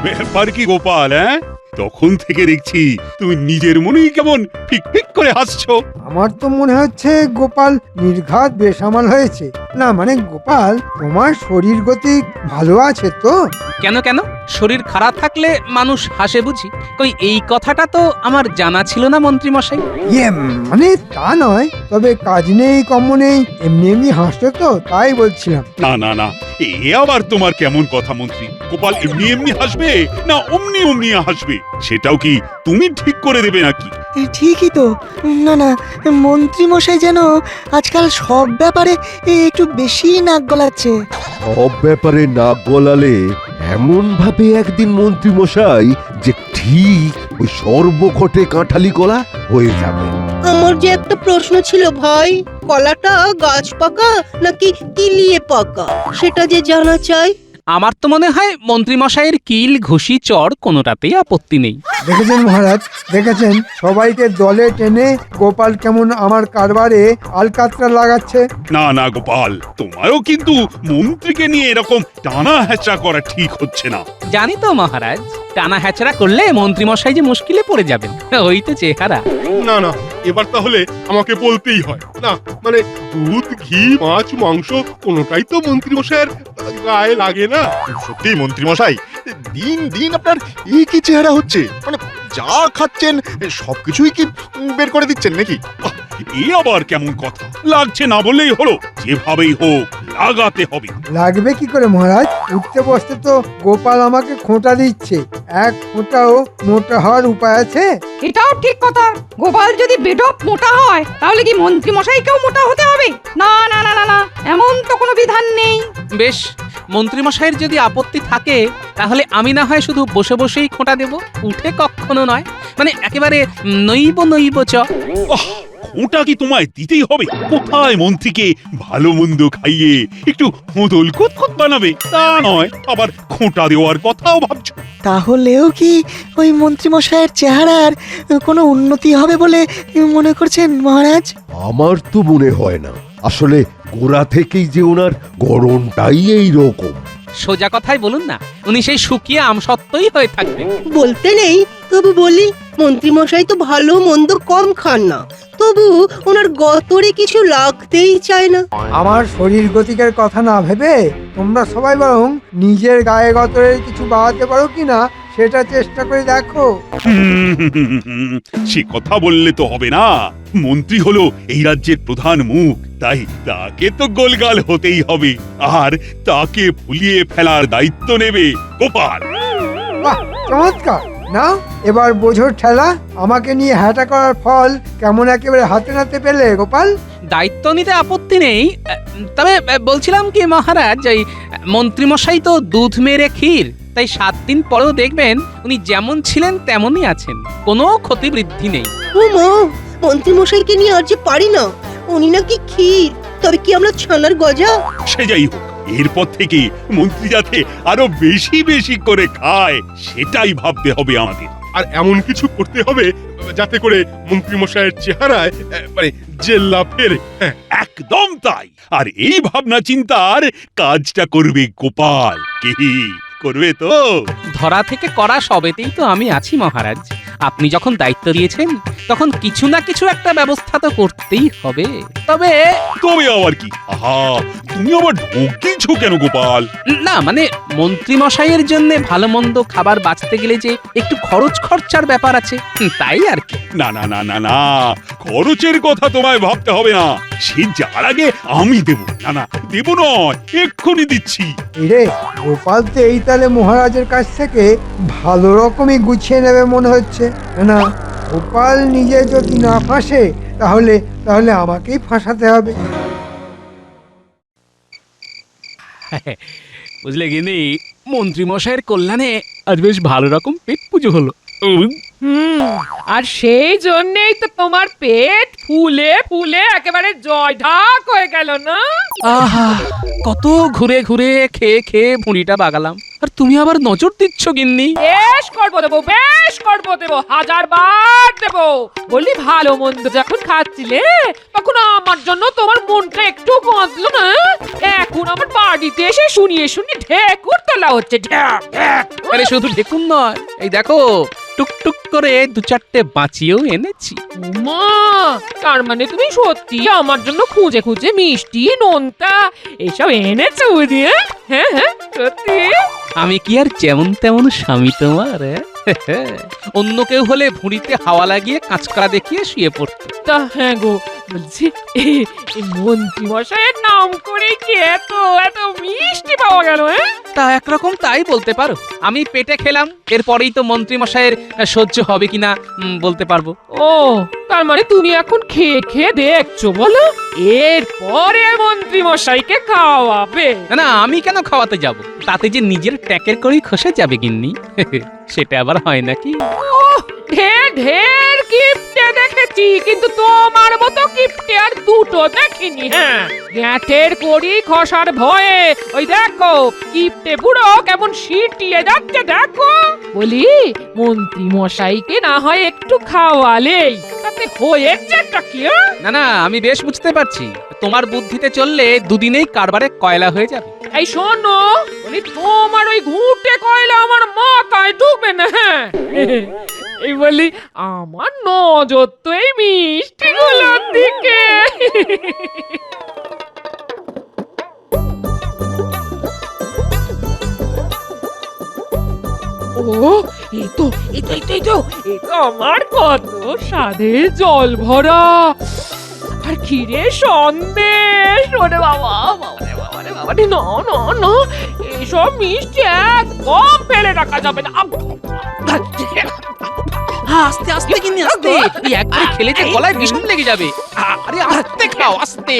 ব্যাপার কি গোপাল? তখন থেকে দেখছি তুমি নিজের মনেই কেমন ফিক ফিক করে হাসছো। আমার তো মনে হচ্ছে গোপাল নির্ঘাত বেসামাল হয়েছে। না মানে গোপাল, তোমার শরীর গতি ভালো আছে তো? কেন কেন, শরীর খারাপ থাকলে মানুষ হাসে বুঝি? কই এই কথাটা তো আমার জানা ছিল না মন্ত্রী মশাই। মানে তা নয়, তবে কাজ নেই কম্ম নেই এমনি এমনি হাসছো তো, তাই বলছিলাম। না না না, এ আবার তোমার কেমন কথা মন্ত্রী? গোপাল এমনি এমনি হাসবে না অমনি অমনি হাসবে, সেটাও কি তুমি ঠিক করে দেবে নাকি? ঠিকই তো। না না, মন্ত্রী মশাই যেন আজকাল সব ব্যাপারে একটু বেশি নাক গলাচ্ছে। সব ব্যাপারে নাক গলালে এমন ভাবে একদিন মন্ত্রী মশাই যে ঠিক ওই সর্বক্ষটে কাঁঠালি কলা হয়ে যাবে। আমার যে একটা প্রশ্ন ছিল ভাই, কলাটা গাছ পাকা নাকি কিলিয়ে পাকা সেটা যে জানা চাই। আমার তো মনে হয় মন্ত্রী মশাইয়ের কিল ঘুষি চড় কোনোটাতেই আপত্তি নেই। দেখেছেন মহারাজ, দেখেছেন সবাইকে দলে টেনে গোপাল কেমন আমার কারবারে আলকাতরা লাগাচ্ছে। না না গোপাল, তোমারও কিন্তু মন্ত্রীকে নিয়ে এরকম টানা হ্যাচড়া করা ঠিক হচ্ছে না। জানি তো মহারাজ, টানা হ্যাচড়া করলে মন্ত্রী মশাই যে মুশকিলে পড়ে যাবেন, ওই তো চেহারা। না না, এবার তাহলে আমাকে বলতেই হয়। না মানে দুধ, ঘি, মাছ, মাংস কোনোটাই তো মন্ত্রী মশাইয়ের গায়ে লাগে না। সত্যি মন্ত্রী মশাই, দিন দিন আপনার এই কি চেহারা হচ্ছে? মানে যা খাচ্ছেন সবকিছুই কি বের করে দিচ্ছেন নাকি? এ আবার কেমন কথা? লাগছে না বললেই হলো, যেভাবেই হোক লাগাতে হবে। লাগবে কি করে মহারাজ? উঠতে বসতে তো গোপাল আমাকে খোঁটা দিচ্ছে। এক খোঁটাও মোটা হওয়ার উপায় আছে? এটাও ঠিক কথা। গোপাল যদি বেঢপ মোটা হয় তাহলে কি মন্ত্রী মশাইকেও মোটা হতে হবে? না না না না না, এমন তো কোনো বিধান নেই। বেশ, মন্ত্রী মশাইয়ের যদি আপত্তি থাকে তাহলে আমি না হয় শুধু বসে বসেই খোঁটা দেব, উঠে কখনো নয়। মানে একেবারে নইব নইব চ। খোঁটা কি তোমায় দিতেই হবে? কোথায় মন্ত্রীকে ভালো মন্দ খাইয়ে একটু হোদল কুতকুত বানাবে, তা নয় আবার খোঁটা দেওয়ার কথাও ভাবছো? তাহলেও কি ওই মন্ত্রী মশাইয়ের চেহারার কোনো উন্নতি হবে বলে মনে করছেন মহারাজ? আমার তো মনে হয় না। আসলে গোড়া থেকেই যে ওনার গড়নটাই এই রকম। সোজা কথাই বলুন না, উনি সেই শুকিয়ে আমসত্ত্বই হয়ে থাকবেন। বলতে নেই, তবু বলি, মন্ত্রী মশাই তো ভালো মন্দ কম খান না, তবু ওনার গতরে কিছু লাগতেই চায় না। আমার শরীর গতিকের কথা না ভেবে তোমরা সবাই বরং নিজের গায়ে গতরের কিছু বাড়াতে পারো কিনা সেটা চেষ্টা করে দেখো। সে কথা বললে তো হবে না। মন্ত্রী হলো এই রাজ্যের প্রধান মুখ, তাই তাকে তো গোলগাল হতেই হবে, আর তাকে ভুলিয়ে ফেলার দায়িত্ব নেবে গোপাল। বাহ, চমৎকার! না এবার বোঝোর ঠেলা, আমাকে নিয়ে হ্যাটা করার ফল কেমন একেবারে হাতে নাতে পেলে গোপাল। দায়িত্ব নিতে আপত্তি নেই, তবে বলছিলাম কি মহারাজ, ওই মন্ত্রী মশাই তো দুধ মেরে ক্ষীর, তাই 7 দিন পরেও দেখবেন উনি যেমন ছিলেন তেমনই আছেন, কোনো ক্ষতি বৃদ্ধি নেই। ও মা, মন্ত্রী মশাইকে নিয়ে আর যে পারি না। উনি নাকি ক্ষীর, তবে কি আমরা ছানার গজা? সে যাই হোক, এরপর থেকে মন্ত্রী যাতে আরো বেশি বেশি করে খায় সেটাই ভাবতে হবে আমাদের। আর এমন কিছু করতে হবে যাতে করে মন্ত্রী মশাইয়ের চেহারায় মানে জেল্লা ফেরে। একদম তাই। আর এই ভাবনা চিন্তার কাজটা করবে গোপাল। কি করবে তো? ধরা থেকে করা সবেতেই তো আমি আছি মহারাজ। আপনি যখন দায়িত্ব দিয়েছেন তখন কিছু না কিছু একটা ব্যবস্থা তো করতেই হবে। তবে আবার কি? আহা, তুমি আবার ঢোক দিয়েছো কেন গোপাল? না মানে মন্ত্রী মশাইয়ের জন্য ভালো মন্দ খাবার বাঁচতে গেলে যে একটু খরচার ব্যাপার আছে, তাই আর কি। না না না না না, খরচের কথা তোমায় ভাবতে হবে না, সে যার আগে আমি দেব। না না, দেব নয়, এক্ষুনি দিচ্ছি। রে গোপাল তো এই তালে মহারাজের কাছ থেকে ভালো রকমই গুছিয়ে নেবে মনে হচ্ছে। না, গোপাল নিজে যদি না ফাঁসে তাহলে তাহলে আমাকেই ফাঁসাতে হবে। বুঝলে গিনি, মন্ত্রী মশাইয়ের কল্যাণে আজ বেশ ভালো রকম পেট পুজো হলো। আর সেই জন্যই তো তোমার পেট ফুলে ফুলে একেবারে জয় ঢাক হয়ে গেল না? আহা, কত ঘুরে ঘুরে খেয়ে খেয়ে ভুঁড়িটা বাগালাম, আর তুমি আবার নজর দিচ্ছ গিন্নি। বেশ করবো দেবো, বেশ করবো দেবো, 1000 বার দেবো। বলি ভালো মন্দ যখন খাচ্ছিলে তখন আমার জন্য তোমার মনটা একটু বাঁধলো না? এখন আমার বাড়িতে এসে শুনিয়ে ঢেকুর তোলা হচ্ছে। ঢ্যাক ঢ্যাক। আরে শুধু ঢেকুন নয়, এই দেখো টুকটুক করে দু চারটে বাঁচিয়েও এনেছি। মা, তার মানে তুমি সত্যি আমার জন্য খুঁজে খুঁজে মিষ্টি নোনতা এসব এনেছো বুঝি? হ্যাঁ হ্যাঁ, সত্যি? আমি কি আর যেমন তেমন স্বামী তোমার? অন্য কেউ হলে ভুঁড়িতে হাওয়া লাগিয়ে কাঁচকড়া দেখিয়ে শুয়ে পড়তো। তা হ্যাঁ গো, বলছি এই মন্ত্রী মশাইয়ের নাম করে কি এত এত মিষ্টি পাওয়া গেল? তা একরকম তাই বলতে পারো। আমি পেটে খেলাম, এরপরেই তো মন্ত্রী মশাইয়ের সহ্য হবে কিনা বলতে পারবো। ও, তার মানে তুমি এখন খেয়ে খেয়ে দেখছো বলো? এরপরে মন্ত্রী মশাইকে খাওয়াবে? না না, আমি কেন খাওয়াতে যাব? তাতে যে নিজের ট্যাকের করেই খসে যাবে গিন্নি। সেটা আবার হয় নাকি? ঢের ঢের কিপটে দেখেছি, কিন্তু তোমার মতো কিপটে আর দুটো দেখিনি। হ্যাঁ, গ্যাঁটের কড়ি খসার ভয়ে ওই দেখো কিপটে বুড়ো কেমন সিটিয়ে যাচ্ছে দেখো। বলি মন্ত্রী মশাইকে না হয় একটু খাওয়ালেই তাতে হয়েছেটা কি? না না, আমি বেশ বুঝতে পারছি, তোমার বুদ্ধিতে চললে দুদিনেই কারবারে কয়লা হয়ে যাবে। এই শোনো, বলি তোমার ওই ঘুঁটে কয়লা আমার মাথায় ঢুকবে না। হ্যাঁ, এই বলি আমার নজর তো এই মিষ্টিগুলোর দিকে। ও, এই তো আমার কত স্বাদের জল ভরা আর ক্ষীরে সন্দেশ। ওরে বাবা, বাবারে বাবারে বাবারে, না না না, এইসব মিষ্টি একদম ফেলে রাখা যাবে না। আস্তে আস্তে গিন্নি, আস্তে। এই একবারে খেলে যে গলায় বিষম লেগে যাবে। আরে আস্তে খাও, আস্তে।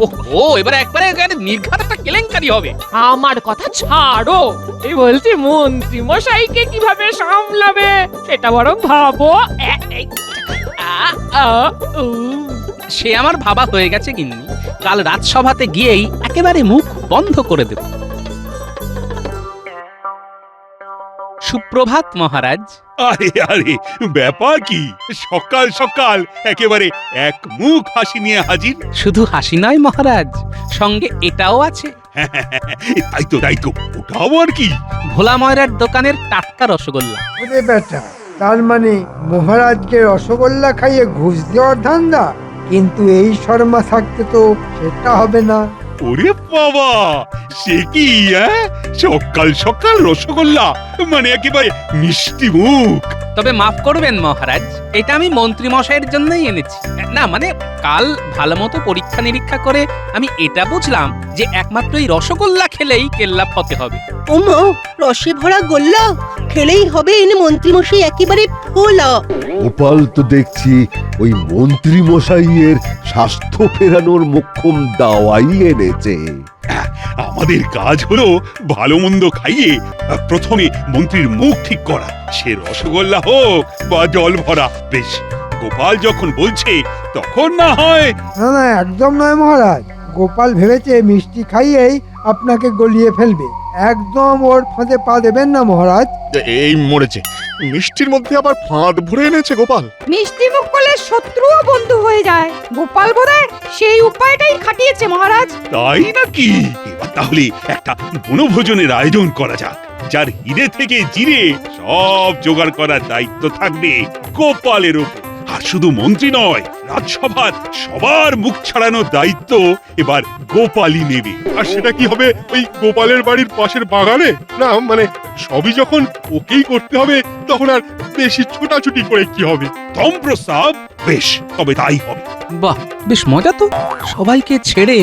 ওহো, এবারে একবারে নির্ঘাত একটা কেলেঙ্কারি হবে। আমার কথা ছাড়ো, এই বলছি মন্ত্রী মশাইকে কিভাবে সামলাবে সেটা বরং ভাবো। সে আমার ভাবা হয়ে গেছে গিন্নি। কাল রাজসভাতে গিয়েই একেবারে মুখ বন্ধ করে দেব। সুপ্রভাত মহারাজ। আরে আরে, ব্যাপার কি? সকাল সকাল একেবারে এক মুখ হাসি নিয়ে হাজির। শুধু হাসি নয় মহারাজ, সঙ্গে এটাও আছে। তাই তো, ওটাও আর কি? ভোলা ময়রার দোকানের টাটকা রসগোল্লা। ওরে বেটা, তার মানে মহারাজকে রসগোল্লা খাইয়ে ঘুষ দেওয়ার ধান্দা? কিন্তু এই শর্মা থাকতে তো সেটা হবে না। ওরে বাবা, সে কি? সকাল সকাল রসগোল্লা, মানে একেবারে মিষ্টি মুখ। তবে মাফ করবেন মহারাজ, এটা আমি মন্ত্রী মশাইয়ের জন্যই এনেছি। না মানে কাল ভালো মতো পরীক্ষা নিরীক্ষা করে আমি এটা বুঝলাম যে একমাত্র এই রসগোল্লা খেলেই কেল্লা ফতে হবে। ওমা, রসে ভরা গোল্লা খেলেই হবে এনে মন্ত্রী মশাই একেবারে ফোলা। গোপাল তো দেখছি ওই মন্ত্রী মশাইয়ের স্বাস্থ্য ফেরানোর মোক্ষম দাওয়াই এনেছে। আমাদের কাজ হলো ভালো মন্দ খাইয়ে প্রথমে মন্ত্রীর মুখ ঠিক করা, সে রসগোল্লা হোক বা জল ভরা। বেশ, গোপাল যখন বলছে তখন না হয়। না না, একদম নয় মহারাজ। গোপাল ভেবেছে মিষ্টি খাইয়েই আপনাকে গলিয়ে ফেলবে। একদম ওর ফাঁদে পা দেবেন না মহারাজ। এই মরেছে, মিষ্টির মধ্যে আবার ফাঁদ ভরে এনেছে গোপাল। মিষ্টি মুখ করলে শত্রুও বন্ধু হয়ে যায়। গোপাল বোধহয় সেই উপায়টাই খাটিয়েছে মহারাজ। তাই নাকি? এবার তাহলে একটা বনভোজনের আয়োজন করা যাক, যার হিরে থেকে জিরে সব জোগাড় করার দায়িত্ব থাকবে গোপালের উপর। আর শুধু মন্ত্রী নয়, রাজসভার সবার মুখ ছাড়ানোর দায়িত্ব এবার গোপালই নেবে। আর সেটা কি হবে? ওই গোপালের বাড়ির পাশের বাগানে? না মানে সবই যখন ওকেই করতে হবে, তখন আর বেশি ছোটাছুটি করে কি হবে? তম প্রস্তাব, বেশ, তবে তাই হবে। বাহ, বেশ মজা তো। সবাইকে ছেড়ে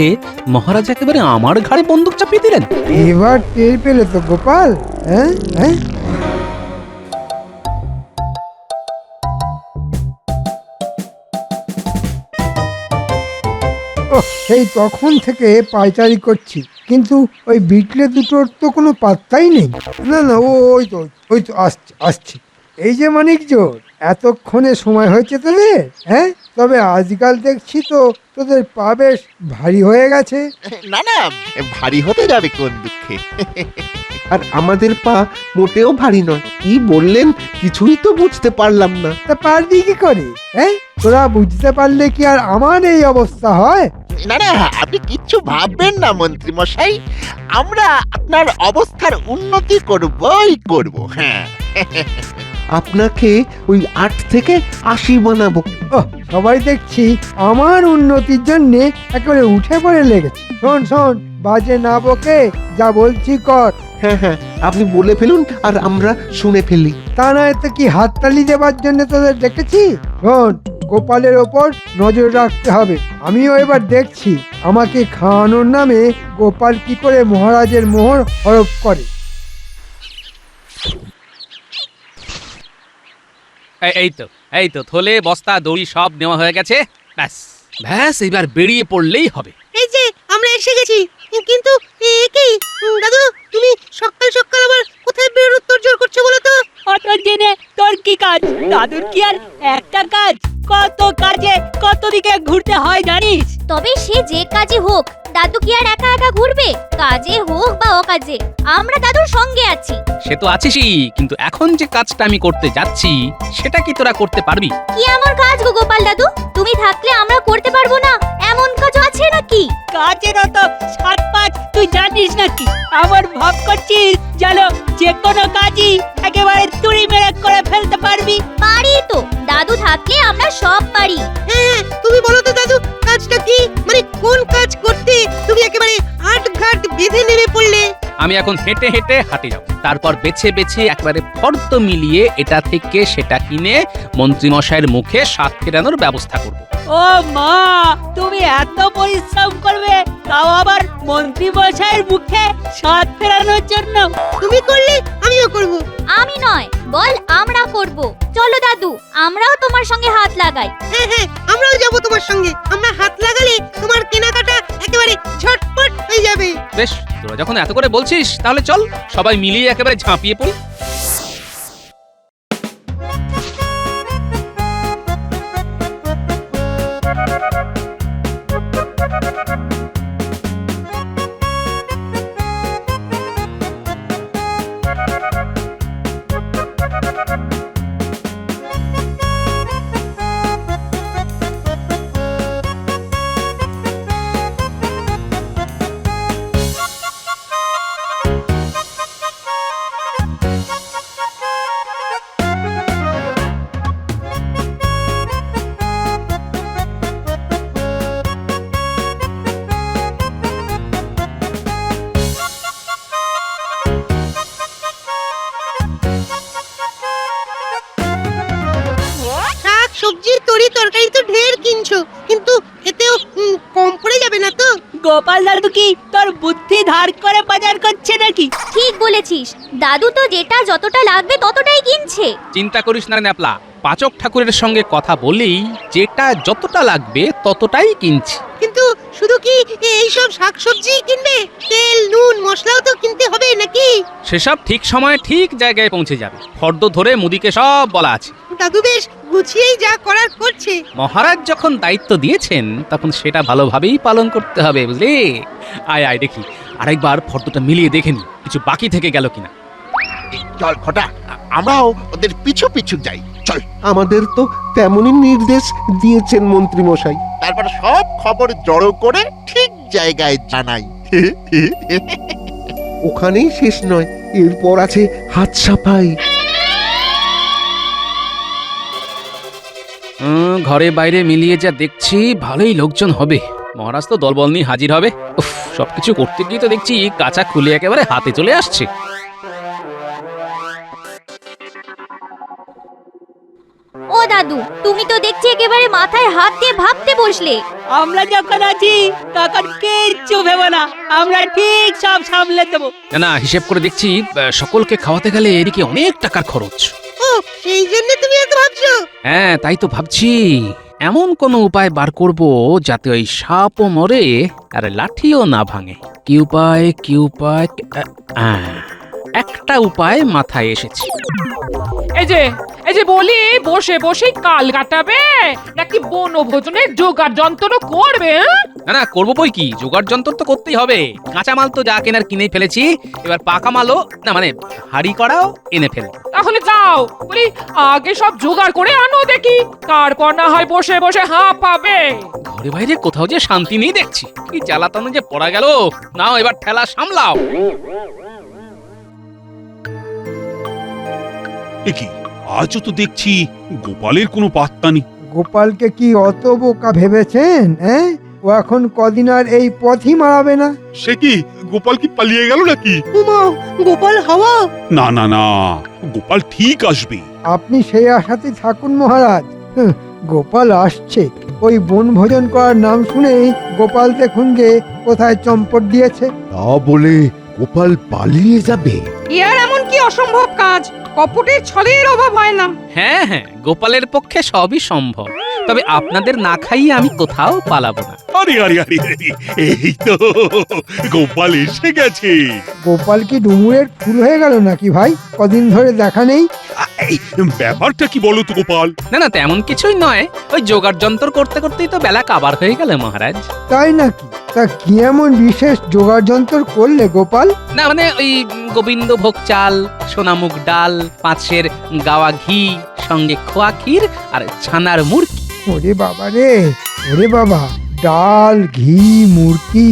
মহারাজ একেবারে আমার ঘাড়ে বন্দুক চাপিয়ে দিলেন। এবার টের পেলে তো গোপাল? হ্যাঁ হ্যাঁ, সেই তখন থেকে পায়চারি করছি, কিন্তু ওই বিটলে দুটোর তো কোনো পাত্তাই নেই। না না, ওই তো আসছি। এই যে মানিক জোর, এতক্ষণে সময় হয়েছে তোদের? হ্যাঁ, তবে আজকাল দেখছি তো তোদের পা বেশ ভারী হয়ে গেছে। না না, ভারী হতে যাবে কোন দুঃখে। আর আমাদের পা মোটেও ভারী নয়। কি বললেন কিছুই তো বুঝতে পারলাম না। তা পারবি কি করে? হ্যাঁ, তোরা বুঝতে পারলে কি আর আমার এই অবস্থা হয়? না না, আপনি কিচ্ছু ভাববেন না মন্ত্রী মশাই, আমরা আপনার অবস্থার উন্নতি করবই করব। হ্যাঁ, আপনাকে ওই 8 থেকে 80 বানাবো। ওহ, সবাই দেখছি আমার উন্নতির জন্য একেবারে উঠে পড়ে লেগেছে। শোন শোন, বাজে না বকে যা বলছি কর। হ্যাঁ হ্যাঁ, আপনি বলে ফেলুন আর আমরা শুনে ফেলি। তা নয় তো কি হাততালি দেবার জন্য তোদের ডেকেছি? শোন, গোপালের ওপর নজর রাখতে হবে। আমিও এবার দেখছি আমাকে খাওয়ানোর নামে গোপাল কি করে মহারাজের মোহর হরপ করে। এই তো থলে বস্তা দড়ি সব নেওয়া হয়ে গেছে। ব্যাস ব্যাস, এবার বেরিয়ে পড়লেই হবে। এই যে আমরা এসে গেছি, কিন্তু এ কি দাদু, তুমি সকাল সকাল আবার কোথায় বেরোনোর তোড়জোড় করছো বলো তো? অত জেনে তোর কি কাজ? দাদুর কি আর একটা কাজ? কত কাজে কত দিকে ঘুরতে হয় জানিস? তবে সে যে কাজই হোক, দাদু কি আর একা একা ঘুরবে? কাজে হোক বা অকাজে, আমরা দাদুর সঙ্গে আছি। সে তো আছিসই, কিন্তু এখন যে কাজটা আমি করতে যাচ্ছি সেটা কি তোরা করতে পারবি? কি এমন কাজ গো গোপাল দাদু? তুমি থাকলে আমরা করতে পারবো না এমন কাজ আছে নাকি? কাজের অত 7-5 তুই জানিস নাকি? আবার ভাব করছিস জানো যে কোনো কাজই একেবারে তুড়ি মেরে করে ফেলতে পারবি? পারি তো, দাদু থাকলে আমরা সব পারি। হ্যাঁ, তুমি বলো তো দাদু, কাজটা কি? মানে কোন কাজ করতে তুমি একেবারে আটঘাট বেঁধে নেমে পড়লে? আমি এখন হেঁটে হেঁটে হাঁটে যাব, তারপর বেছে বেছে একবারে ফর্দ মিলিয়ে এটা থেকে সেটা কিনে মন্ত্রীমশাইয়ের মুখে স্বাদ ফেরানোর ব্যবস্থা করব। ও মা, তুমি এত পরিশ্রম করবে, তাও আবার মন্ত্রী মশাইয়ের মুখে স্বাদ ফেরানোর জন্য? তুমি করলে আমিও করব। আমি নয়, বল আমরা করব। চলো দাদু, আমরাও তোমার সঙ্গে হাত লাগাই। হ্যাঁ হ্যাঁ, আমরাও যাব তোমার সঙ্গে। আমরা হাত লাগালে তোমার কেনাকাটা একেবারে ঝটপট হয়ে যাবে। বেশ, তোরা যখন এত করে বলছিস তাহলে চল সবাই মিলিয়ে একেবারে ঝাঁপিয়ে পড়ি। শাক সবজি তরি তরকারি তো ঢের কিনছো, কিন্তু এতেও কম পড়ে যাবে না তো? গোপাল দাদু কি তোর বুদ্ধি ধার করে বাজার করছে নাকি? ঠিক বলেছিস, দাদু তো যেটা যতটা লাগবে ততটাই কিনছে। চিন্তা করিস না ন্যাপলা, পাচক ঠাকুরের সঙ্গে কথা বলেই যেটা যতটা লাগবে ততটাই কিনছি। কিন্তু শুধু কি এইসব শাকসবজি কিনবে? তেল নুন মশলাও তো কিনতে হবে নাকি? সেসব ঠিক সময়ে ঠিক জায়গায় পৌঁছে যাবে। ফর্দ ধরে মুদিকে সব বলা আছে। দাদু বেশ গুছিয়েই যা করার করছে। মহারাজ যখন দায়িত্ব দিয়েছেন তখন সেটা ভালোভাবেই পালন করতে হবে, বুঝলি? আয় আয় দেখি, আরেকবার ফর্দটা মিলিয়ে দেখে নি কিছু বাকি থেকে গেল কিনা। চল খটা, আমরাও ওদের পিছু পিছু যাই। চল, আমাদের তো তেমনই নির্দেশ দিয়েছেন মন্ত্রী মশাই। তারপর সব খবর জড়ো করে ঠিক জায়গায় জানাই। ওখানেই শেষ নয়, এরপর আছে হাত সাফাই। ঘরে বাইরে মিলিয়ে যা দেখছি ভালোই লোকজন হবে। মহারাজ তো দলবল নিয়ে হাজির হবে। উফ, সবকিছু করতে গিয়ে তো দেখছি কাঁচা খুলে একেবারে হাতে চলে আসছে। ও দাদু, তুমি তো দেখছি একেবারে মাথায় হাত দিয়ে ভাবতে বসলে। আমরা যখন আছি তখন কিচ্ছু ভেবো না, আমরা ঠিক সব সামলে দেবো। না না, হিসেব করে দেখছি সকলকে খাওয়াতে গেলে এদিকে অনেক টাকার খরচ। ও, সেই জন্য তুমি এত ভাবছো? হ্যাঁ, তাই তো ভাবছি এমন কোনো উপায় বার করব যাতে ওই সাপও মরে আর লাঠিও না ভাঙে। কি উপায় কি উপায়? একটা উপায় মাথায় এসেছে। এই যে বলি, বসে বসেই কাল কাটাবে নাকি বনভোজনের জোগাড় যন্ত্র করবে? না না, করবো বই কি, জোগাড় যন্ত্র তো করতেই হবে। কাঁচামাল তো যা কেনার কিনেই ফেলেছি, এবার পাকা মালও না মানে হাড়ি করাও এনে ফেল। তাহলে যাও, বলি আগে সব জোগাড় করে আনো দেখি, তারপর না হয় বসে বসে হাঁপাবে। ঘরে বাইরে কোথাও যে শান্তি নেই দেখছি, কি জ্বালাতনে যে পড়া গেল। নাও এবার ঠেলা সামলাও। কি আজও তো দেখছি গোপালের কোনো পাত্তা নেই। গোপালকে কি অত বোকা ভেবেছেন? হ্যাঁ, ও এখন কদিন আর এই পথই মারাবে না। সে কি গোপাল কি পালিয়ে গেল নাকি? উমা, গোপাল হাওয়া। না না না, গোপাল ঠিক আসবে। আপনি সেই আশাতেই থাকুন মহারাজ। গোপাল আসছে। ওই বনভোজন করার নাম শুনেই গোপাল দেখুন গে কোথায় চম্পট দিয়েছে। তা বলে গোপাল পালিয়ে যাবে? ইয়ার এমন কি অসম্ভব কাজ? কপটের ছলের অভাব হয় না। হ্যাঁ হ্যাঁ, গোপালের পক্ষে সবই সম্ভব, তবে আপনাদের না খাইয়ে আমি কোথাও পালাবো না। আরে আরে আরে আরে, এই তো গোপাল এসে গেছে। গোপাল কি ডুমুরের ফুল হয়ে গেল নাকি ভাই? কদিন ধরে দেখা নেই। এই ব্যাপারটা কি বলো তো গোপাল? না না, তেমন কিছুই নয়, ওই জোগাড় যন্ত্র করতে করতেই তো বেলা কাবার হয়ে গেল মহারাজ। তাই নাকি? তা কি এমন বিশেষ জোগাড় যন্ত্র করলে গোপাল? না মানে ওই গোবিন্দভোগ চাল, সোনামুগ ডাল, 5 সের গাওয়া ঘি, সঙ্গে খোয়া ক্ষীর আর ছানার মুরকি। ওরে বাবা রে, ওরে বাবা, ডাল, ঘি, মূর্তি,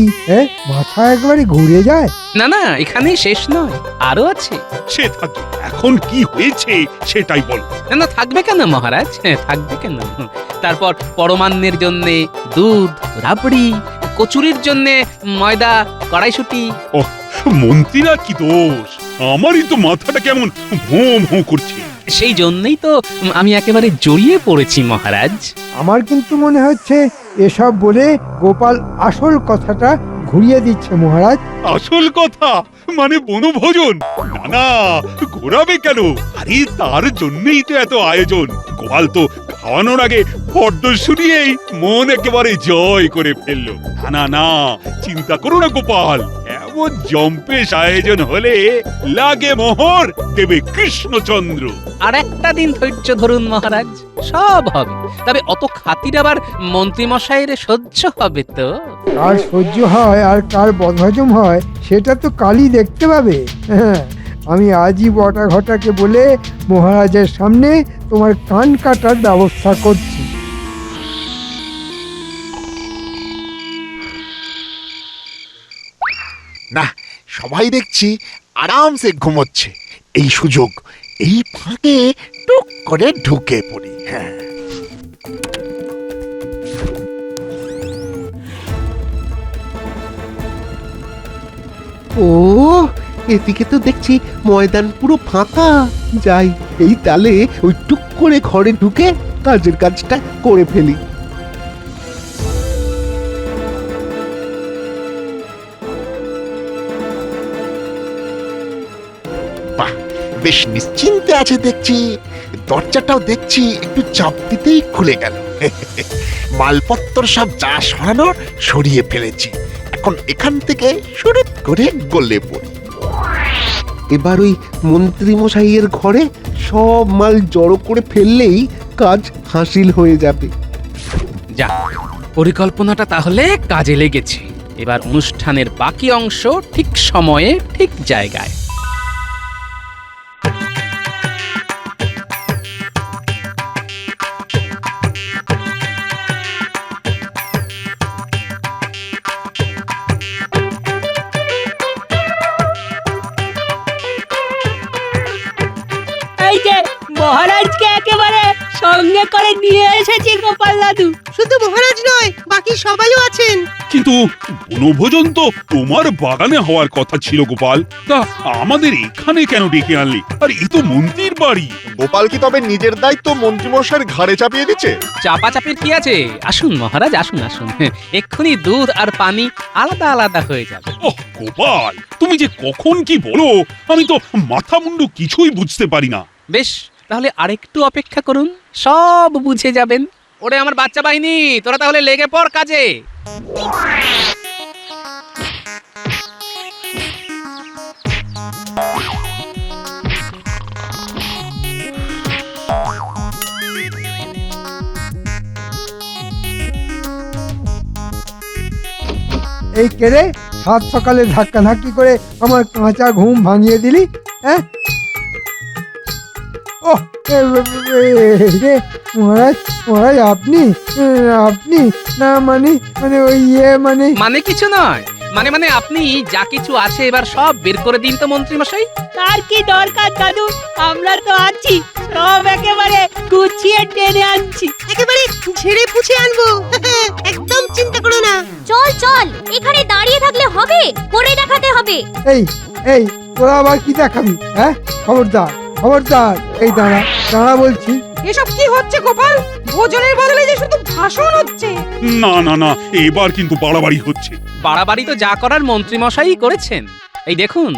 মাথা একবারে ঘুরে যায়। না না, এখানেই শেষ নয়, আরো আছে। সে থাকবে, এখন কি হয়েছে সেটাই বল। না না, থাকবে কেন মহারাজ, থাকবে কেন। তারপর পরমান্নের জন্যে দুধ, রাবড়ি, কচুরির জন্যে ময়দা, কড়াইশুটি। ও মন্ত্রীরা কি দোষ, আমারই তো মাথাটা কেমন ভোঁ ভোঁ করছে। সেই জন্যই তো আমি একেবারে জড়িয়ে পড়েছি মহারাজ। আমার কিন্তু মনে হচ্ছে এসব বলে গোপাল আসল কথাটা ঘুরিয়ে দিচ্ছে মহারাজ। আসল কথা মানে বনভোজন? না না, ঘোরাবে কেন? আরে তার জন্যই তো এত আয়োজন। গোপাল তো খাওয়ানোর আগে ফর্দ শুনিয়েই মন একেবারে জয় করে ফেললো। না না না, চিন্তা করো না গোপাল, এমন জম্পেশ আয়োজন হলে লাগে মোহর, দেবে কৃষ্ণচন্দ্র। আর একটা দিন ধৈর্য ধরুন মহারাজ, সব হবে। তবে অত খাতির আবার মন্ত্রী মশাইয়ের সহ্য হবে তো? কার সহ্য হয় আর কার বদহজম হয় সেটা তো কালই দেখতে পাবে। হ্যাঁ, আমি আজই বটা ঘটাকে বলে মহারাজের সামনে তোমার কান কাটার ব্যবস্থা করছি। না, সবাই দেখছি আরামসে ঘুমোচ্ছে। এই সুযোগ, এই ফাঁকে টুক করে ঢুকে পড়ি। হ্যাঁ, ও, এদিকে তো দেখছি ময়দান পুরো ফাঁকা। যাই, এই তালে ওই টুক করে ঘরে ঢুকে কাজের কাজটা করে ফেলি। বাহ, বেশ নিশ্চিন্তে আছে দেখছি। দরজাটাও দেখছি একটু চাপ দিতেই খুলে গেল। মালপত্র সব যা সরানোর সরিয়ে ফেলেছি। এখন এখান থেকে শুরু করে গলে পড়ি। এবার ওই মন্ত্রী মশাইয়ের ঘরে সব মাল জড়ো করে ফেললেই কাজ হাসিল হয়ে যাবে। যা, পরিকল্পনাটা তাহলে কাজে লেগেছে। এবার অনুষ্ঠানের বাকি অংশ ঠিক সময়ে ঠিক জায়গায়। এই যে মহারাজকে একেবারে সঙ্গে করে নিয়ে এসেছি গোপাল দাদু। শুধু মহারাজ নয়, বাকি সবাইও আছেন। কিন্তু বনভোজন তো তোমার বাগানে হওয়ার কথা ছিল গোপাল, তা আমাদের এখানে কেন ডেকে আনলি? আর এই তো মন্ত্রীর বাড়ি। গোপাল কি তবে নিজের দায়িত্ব মন্ত্রীমশাইয়ের ঘাড়ে চাপিয়ে দিচ্ছে? চাপাচাপির কি আছে? আসুন মহারাজ, আসুন আসুন, এক্ষুনি দুধ আর পানি আলাদা আলাদা হয়ে যাবে। ওহ গোপাল, তুমি যে কখন কি বলো আমি তো মাথা মুন্ডু কিছুই বুঝতে পারি না। বেশ, তাহলে আরেকটু অপেক্ষা করুন, সব বুঝে যাবেন। ওরে আমার বাচ্চা বাহিনী, তোরা তাহলে লেগে পড় কাজে। এই কেড়ে সাত সকালে ধাক্কাধাক্কি করে আমার কাঁচা ঘুম ভাঙিয়ে দিলি, হ্যাঁ? ও রে মহারাজ, মহারাজ আপনি আপনি না মানে মানে ওই মানে মানে কিছু নয়, মানে আপনি যা কিছু আছে এবার সব বের করে দিন তো মন্ত্রী মশাই। তার কি দরকার দাদু, আমরা তো আছি, সব একেবারে গুছিয়ে টেনে আনছি। একেবারে ঝেড়ে পুছে আনবো, একদম চিন্তা করো না। চল চল, এখানে দাঁড়িয়ে থাকলে হবে, করে দেখাতে হবে। এই এই তোরা আবার কি দেখাবি, হ্যাঁ? খবরদার খবরদার, এই দাঁড়া দাঁড়া বলছি। এসব কি হচ্ছে গোপাল? ভোজনের বদলে যে শুধু ভাষণ হচ্ছে। না না না, এবার কিন্তু বাড়াবাড়ি হচ্ছে। বাড়াবাড়ি তো যা করার মন্ত্রী মশাই করেছেন। এই দেখুন,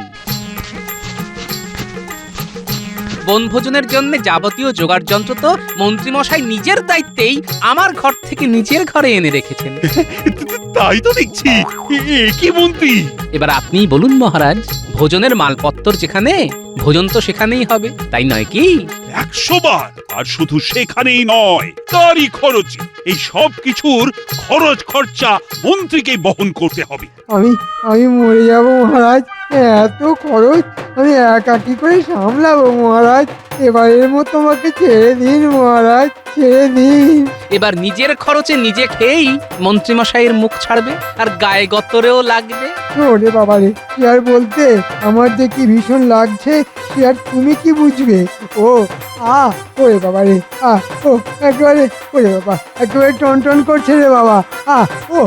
বনভোজনের জন্য যাবতীয় জোগাড় যন্ত্র তো মন্ত্রী মশাই নিজের দায়িত্বেই আমার ঘর থেকে নিজের ঘরে এনে রেখেছেন। তাই তো দেখছি, কি মন্ত্রী। এবার আপনিই বলুন মহারাজ, ভোজনের মালপত্তর যেখানে, ভোজন তো সেখানেই হবে, তাই নয় কি? 100 বার। আর শুধু সেখানেই নয়, তারই খরচে। এই সব কিছুর খরচ খরচা মন্ত্রীকে বহন করতে হবে। আমি আমি মরে যাব মহারাজ, এত খরচ আমি একা কি করে সামলাবো মহারাজ? এবারের মতো আমাকে ছেড়ে দিন মহারাজ, ছেড়ে দিন। এবার নিজের খরচে নিজে খেয়েই মন্ত্রী মশাইয়ের মুখ ছাড়বে, আর গায়ে গতরেও লাগবে। ওরে বাবা রে, কি আর বলতে, আমার যে কি ভীষণ লাগছে সে আর তুমি কি বুঝবে। ও ওরে বাবা রে, ও একেবারে, ওরে বাবা একেবারে টন টন করছে রে বাবা, ও